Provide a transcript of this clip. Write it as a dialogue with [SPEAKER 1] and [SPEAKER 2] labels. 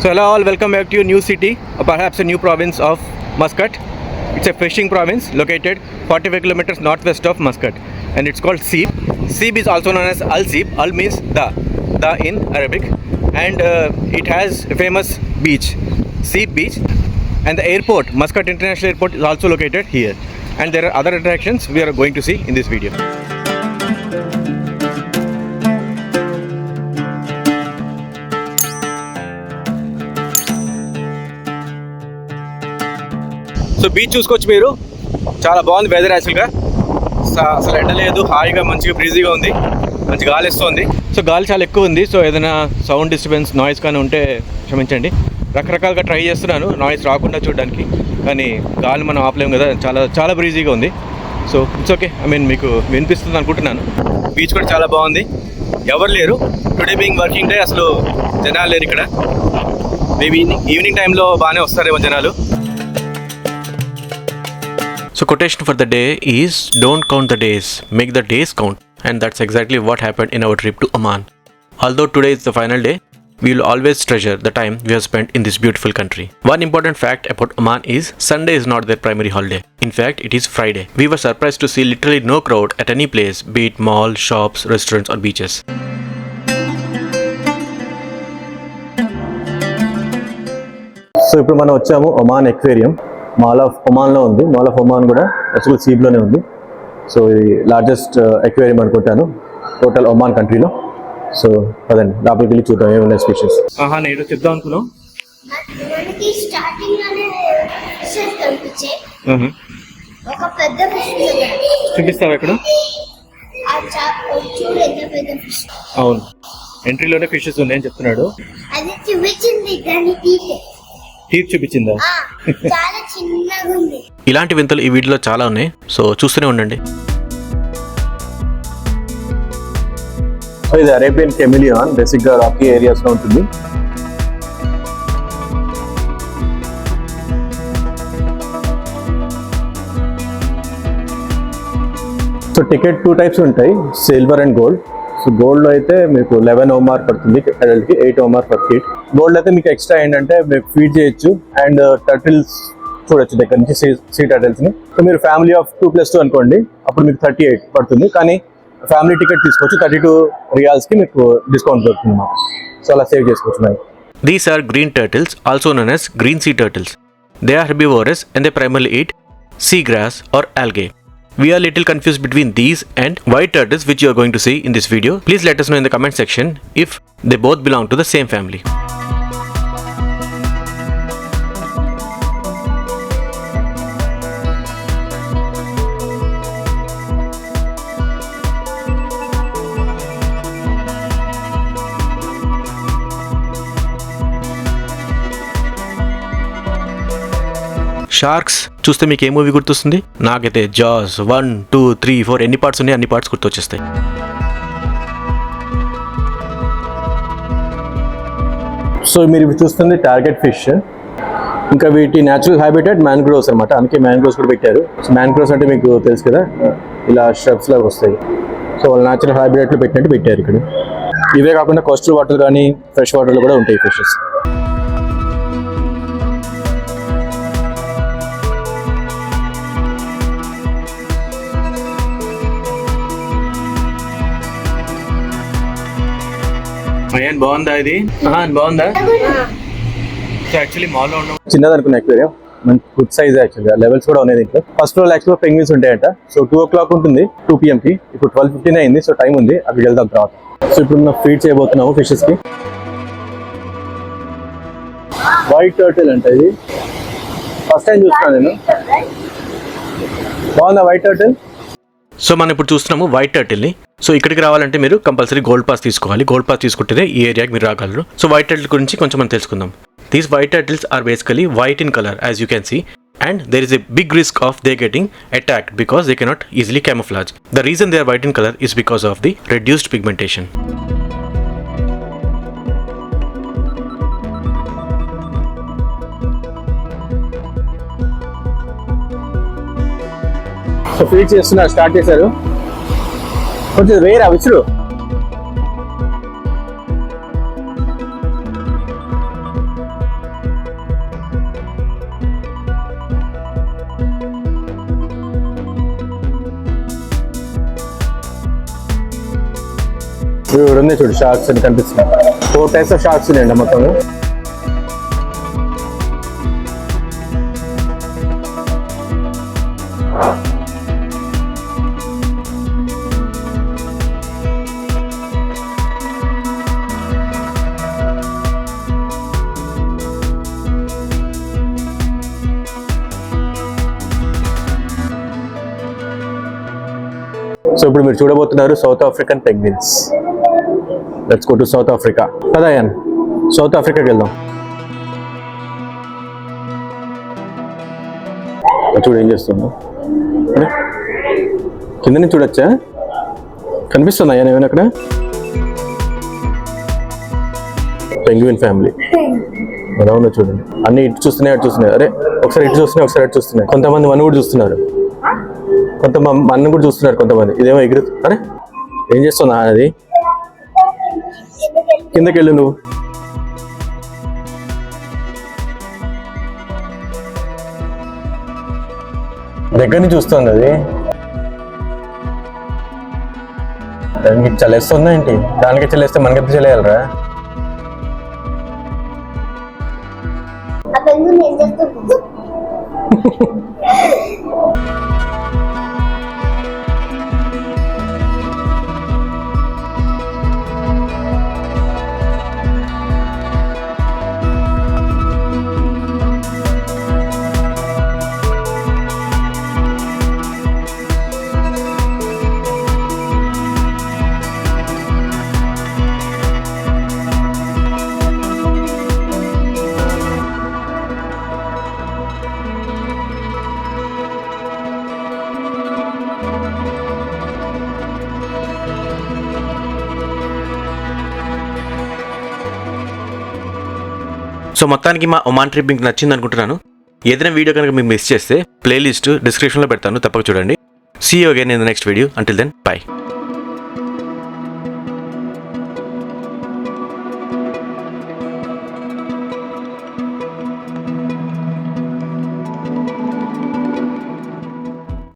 [SPEAKER 1] So hello all, welcome back to a new city, or perhaps a new province of Muscat. It's a fishing province located 45 kilometers northwest of Muscat, and it's called Seeb. Seeb is also known as Al Seeb. Al means the in Arabic, and it has a famous beach, Seeb Beach, and the airport, Muscat International Airport, is also located here. And there are other attractions we are going to see in this video. So beach చూసుకోవచ్చు మీరు, చాలా బాగుంది weather. యాక్చువల్గా అసలు ఎండ లేదు, హాయిగా మంచిగా బ్రీజీగా ఉంది, మంచి గాలి వస్తుంది. సో గాలి చాలా ఎక్కువ ఉంది. సో ఏదైనా సౌండ్ డిస్టర్బెన్స్, నాయిస్ కానీ ఉంటే క్షమించండి. రకరకాలుగా ట్రై చేస్తున్నాను నాయిస్ రాకుండా చూడడానికి, కానీ గాలి మనం ఆపలేము కదా. చాలా చాలా బ్రీజీగా ఉంది. సో ఇట్స్ ఓకే, మీకు వినిపిస్తుంది అనుకుంటున్నాను. బీచ్ కూడా చాలా బాగుంది, ఎవరు లేరు. టుడే బీయింగ్ వర్కింగ్ డే, అసలు జనాలు లేరు ఇక్కడ. మేబీ ఈవినింగ్ టైంలో బాగానే వస్తారేమో జనాలు. So quotation for the day is, don't count the days, make the days count. And that's exactly what happened in our trip to Oman. Although today is the final day, we will always treasure the time we have spent in this beautiful country. One important fact about Oman is, Sunday is not their primary holiday. In fact, it is Friday. We were surprised to see literally no crowd at any place, be it mall, shops, restaurants or beaches. So ఇప్పుడు మనం వచ్చాము Oman aquarium. Mall of ఒమాన్లో ఉంది. Mall of Oman కూడా actual సీబ్లోనే ఉంది. So ఇది largest aquarium అనుకుంటాను total Oman కంట్రీలో. So అదండి, లోపలికి వెళ్ళి చూద్దాం ఏమైనా స్పీషీస్. నేను చెప్దాం అనుకున్నాం. చూపిస్తావా ఇక్కడ? అవును, ఎంట్రీలోనే ఫిషెస్ ఉన్నాయని చెప్తున్నాడు. టీత్ చూపించిందా?
[SPEAKER 2] చాలా చిన్నగా ఉంది.
[SPEAKER 1] ఇలాంటి వింతలు ఈ వీడియోలో చాలా ఉన్నాయి, సో చూస్తూనే ఉండండి. సో ఇది అరేబియన్ కెమిలియాన్, బేసిక్ గా రాకీ ఏరియాస్ లో ఉంటుంది. సో టికెట్ 2 టైప్స్ ఉంటాయి, సిల్వర్ అండ్ గోల్డ్. సో గోల్డ్లో అయితే మీకు 11 OMR పడుతుంది అడల్ట్కి, 8 OMR పర్ కిడ్. గోల్డ్ అయితే మీకు ఎక్స్ట్రా ఏంటంటే మీకు ఫీడ్ చేయొచ్చు అండ్ టర్టిల్స్ చూడొచ్చు దగ్గర నుంచి, సీ టర్టిల్స్ని. సో మీరు ఫ్యామిలీ ఆఫ్ 2+2 అనుకోండి, అప్పుడు మీకు 38 పడుతుంది. కానీ ఫ్యామిలీ టికెట్ తీసుకోవచ్చు, 32 రియాల్స్కి మీకు డిస్కౌంట్ దొరుకుతుంది మాకు. సో అలా సేవ్ చేసుకోవచ్చు మేము. These are green turtles, also known as green sea turtles. They are herbivorous and they primarily eat seagrass or algae. We are little confused between these and white turtles which you are going to see in this video. Please let us know in the comment section if they both belong to the same family. Sharks చూస్తే మీకు ఏ movie గుర్తొస్తుంది? నాకైతే Jos 1, 2, 3, 4 ఎన్ని parts ఉన్నాయి అన్ని parts గుర్తొచ్చేస్తాయి. So మీరు ఇవి చూస్తుంది టార్గెట్ ఫిష్. ఇంకా వీటి న్యాచురల్ హ్యాబిటేట్ మ్యాంగ్రోవ్స్ అనమాట, అందుకే మ్యాంగ్రోవ్స్ కూడా పెట్టారు. సో మ్యాంగ్రోవ్స్ అంటే మీకు తెలుసు కదా, ఇలా స్hrubs లాగా వస్తాయి. సో వాళ్ళు న్యాచురల్ హ్యాబిటేట్లో పెట్టినట్టు పెట్టారు ఇక్కడ. ఇవే కాకుండా కోస్టల్ వాటర్ కానీ ఫ్రెష్ వాటర్లో కూడా ఉంటాయి ఫిషెస్. బాగుందా ఇది? బాగుందా? సో యాక్చువల్లీ మాల్లో ఉన్న చిన్నది అనుకున్నా ఎక్వేరియం, మంచి గుడ్ సైజ్. యాక్చువల్గా లెవెల్స్ కూడా ఉన్నాయి దీంట్లో. ఫస్ట్ ఫ్లోర్ యాక్చువల్గా పెంగ్విన్స్ ఉంటాయంట. సో 2 o'clock ఉంటుంది 2 PM కి. ఇప్పుడు 12:15 అయింది, సో టైం ఉంది, అక్కడికి వెళ్దాం తర్వాత. సో ఇప్పుడు మనం ఫీడ్ చేయబోతున్నాము ఫిషెస్ కి. వైట్ టర్టిల్ అంటే ఇది ఫస్ట్ టైం చూస్తున్నాను నేను. బాగుందా వైట్ టర్టిల్? సో మనం ఇప్పుడు చూస్తున్నాము వైట్ టర్టిల్ని. సో ఇక్కడికి రావాలంటే మీరు కంపల్సరీ గోల్డ్ పాస్ తీసుకోవాలి. గోల్డ్ పాస్ తీసుకుంటేనే ఈ ఏరియాకి మీరు రాగలరు. సో వైట్ టర్టిల్ గురించి కొంచెం మనం తెలుసుకుందాం. These white turtles are basically white in colour as you can see, and there is a big risk of they getting attacked because they cannot easily camouflage. The reason they are white in color is because of the reduced pigmentation. So feed చేస్తున్నారు, start చేశారు. కొంచెం వేరా విసురు. ఇక్కడ ఉంది చూడు sharks అని కనిపిస్తున్నాయి. 4 types of sharks ఉన్నాయండి మొత్తం. సో ఇప్పుడు మీరు చూడబోతున్నారు south African penguins. Let's go to south Africa. కదా యాన్, సౌత్ ఆఫ్రికాకి వెళ్దాం. చూడు ఏం చేస్తుందో. కింద నుంచి చూడొచ్చా? కనిపిస్తుందా యాన్ ఏమైనా అక్కడ? పెంగ్విన్ ఫ్యామిలీ ఎలా ఉందో చూడండి. అన్ని ఇటు చూస్తున్నాయి అటు చూస్తున్నాయి. అరే ఒకసారి ఇటు చూస్తున్నాయి ఒకసారి అటు చూస్తున్నాయి. కొంతమంది మన కూడా చూస్తున్నారు, కొంతమంది కూడా చూస్తున్నారు కొంతమంది. ఇదేమో ఎగురు. అరే ఏం చేస్తున్నా అది? కిందకి వెళ్ళు నువ్వు. దగ్గర నుంచి చూస్తుంది అది. దానికి చలేస్తుందా ఏంటి? దానికి చలేస్తే మనకి చలేయాలరా?
[SPEAKER 2] ఆ పెంగుని ఏం చేస్తుంది?
[SPEAKER 3] సో మొత్తానికి మా ఒమాన్ ట్రిప్ మీకు నచ్చింది అనుకుంటున్నాను. ఏదైనా వీడియో కనుక మీకు మిస్ చేస్తే ప్లేలిస్ట్ డిస్క్రిప్షన్లో పెడతాను, తప్పక చూడండి. See you again in the next video. Until then by.